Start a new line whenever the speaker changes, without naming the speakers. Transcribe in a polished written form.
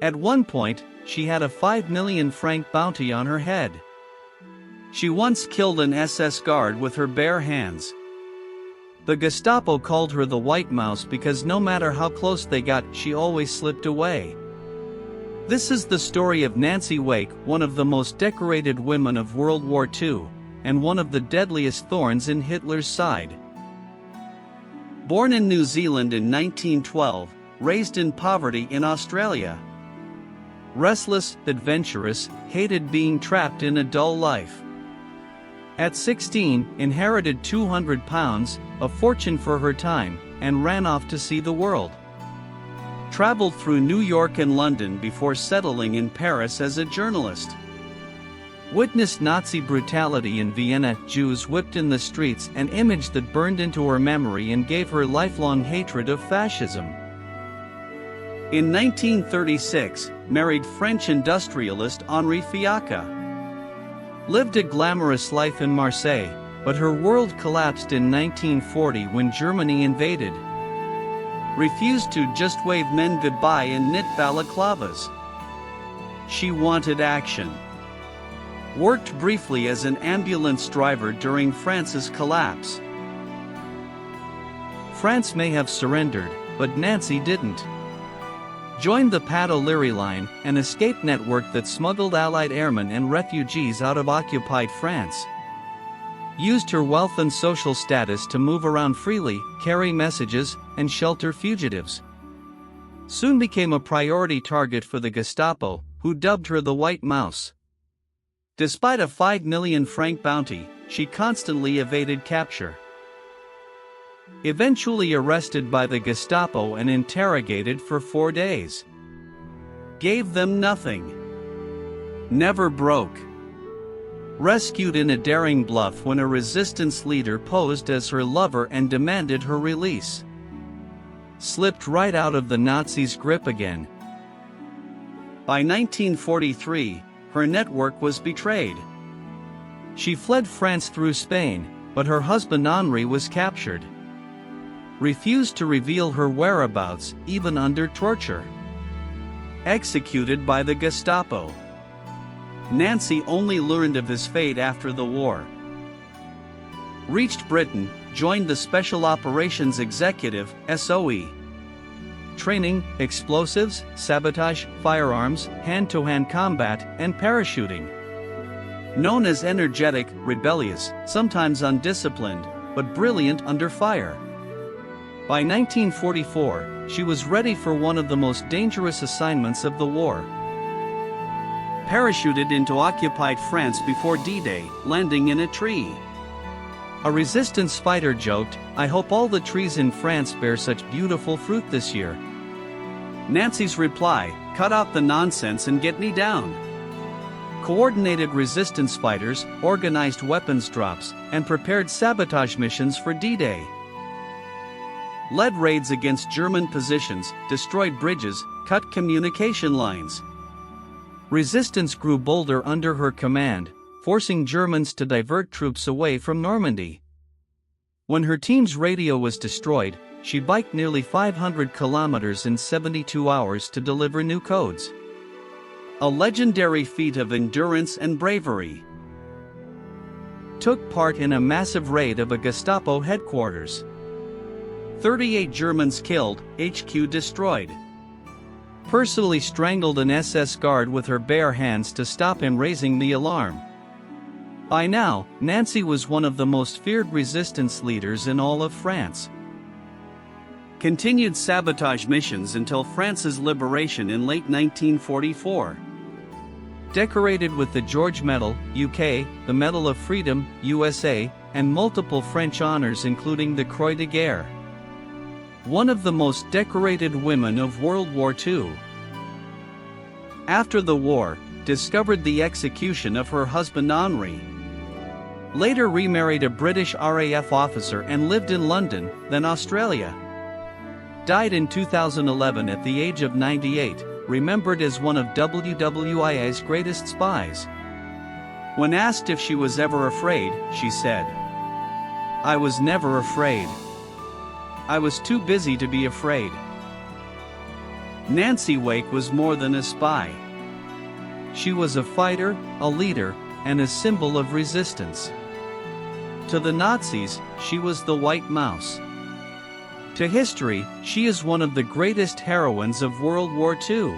At one point, she had a 5 million franc bounty on her head. She once killed an SS guard with her bare hands. The Gestapo called her the White Mouse because no matter how close they got, she always slipped away. This is the story of Nancy Wake, one of the most decorated women of World War II, and one of the deadliest thorns in Hitler's side. Born in New Zealand in 1912, raised in poverty in Australia. Restless, adventurous, hated being trapped in a dull life. At 16, inherited £200, a fortune for her time, and ran off to see the world. Traveled through New York and London before settling in Paris as a journalist. Witnessed Nazi brutality in Vienna, Jews whipped in the streets, an image that burned into her memory and gave her lifelong hatred of fascism. In 1936, married French industrialist Henri Fiacca. Lived a glamorous life in Marseille, but her world collapsed in 1940 when Germany invaded. Refused to just wave men goodbye and knit balaclavas. She wanted action. Worked briefly as an ambulance driver during France's collapse. France may have surrendered, but Nancy didn't. Joined the Pat O'Leary Line, an escape network that smuggled Allied airmen and refugees out of occupied France. Used her wealth and social status to move around freely, carry messages, and shelter fugitives. Soon became a priority target for the Gestapo, who dubbed her the White Mouse. Despite a 5 million franc bounty, she constantly evaded capture. Eventually arrested by the Gestapo and interrogated for 4 days. Gave them nothing. Never broke. Rescued in a daring bluff when a resistance leader posed as her lover and demanded her release. Slipped right out of the Nazis' grip again. By 1943, her network was betrayed. She fled France through Spain, but her husband Henri was captured. Refused to reveal her whereabouts, even under torture. Executed by the Gestapo. Nancy only learned of his fate after the war. Reached Britain, joined the Special Operations Executive, SOE. Training, explosives, sabotage, firearms, hand-to-hand combat, and parachuting. Known as energetic, rebellious, sometimes undisciplined, but brilliant under fire. By 1944, she was ready for one of the most dangerous assignments of the war. Parachuted into occupied France before D-Day, landing in a tree. A resistance fighter joked, "I hope all the trees in France bear such beautiful fruit this year." Nancy's reply, "Cut out the nonsense and get me down." Coordinated resistance fighters, organized weapons drops, and prepared sabotage missions for D-Day. Led raids against German positions, destroyed bridges, cut communication lines. Resistance grew bolder under her command, forcing Germans to divert troops away from Normandy. When her team's radio was destroyed, she biked nearly 500 kilometers in 72 hours to deliver new codes. A legendary feat of endurance and bravery. Took part in a massive raid of a Gestapo headquarters. 38 Germans killed, HQ destroyed. Personally strangled an SS guard with her bare hands to stop him raising the alarm. By now, Nancy was one of the most feared resistance leaders in all of France. Continued sabotage missions until France's liberation in late 1944. Decorated with the George Medal, UK, the Medal of Freedom, USA, and multiple French honors including the Croix de Guerre. One of the most decorated women of World War II. After the war, discovered the execution of her husband Henri. Later remarried a British RAF officer and lived in London, then Australia. Died in 2011 at the age of 98, remembered as one of WWII's greatest spies. When asked if she was ever afraid, she said, "I was never afraid. I was too busy to be afraid." Nancy Wake was more than a spy. She was a fighter, a leader, and a symbol of resistance. To the Nazis, she was the White Mouse. To history, she is one of the greatest heroines of World War II.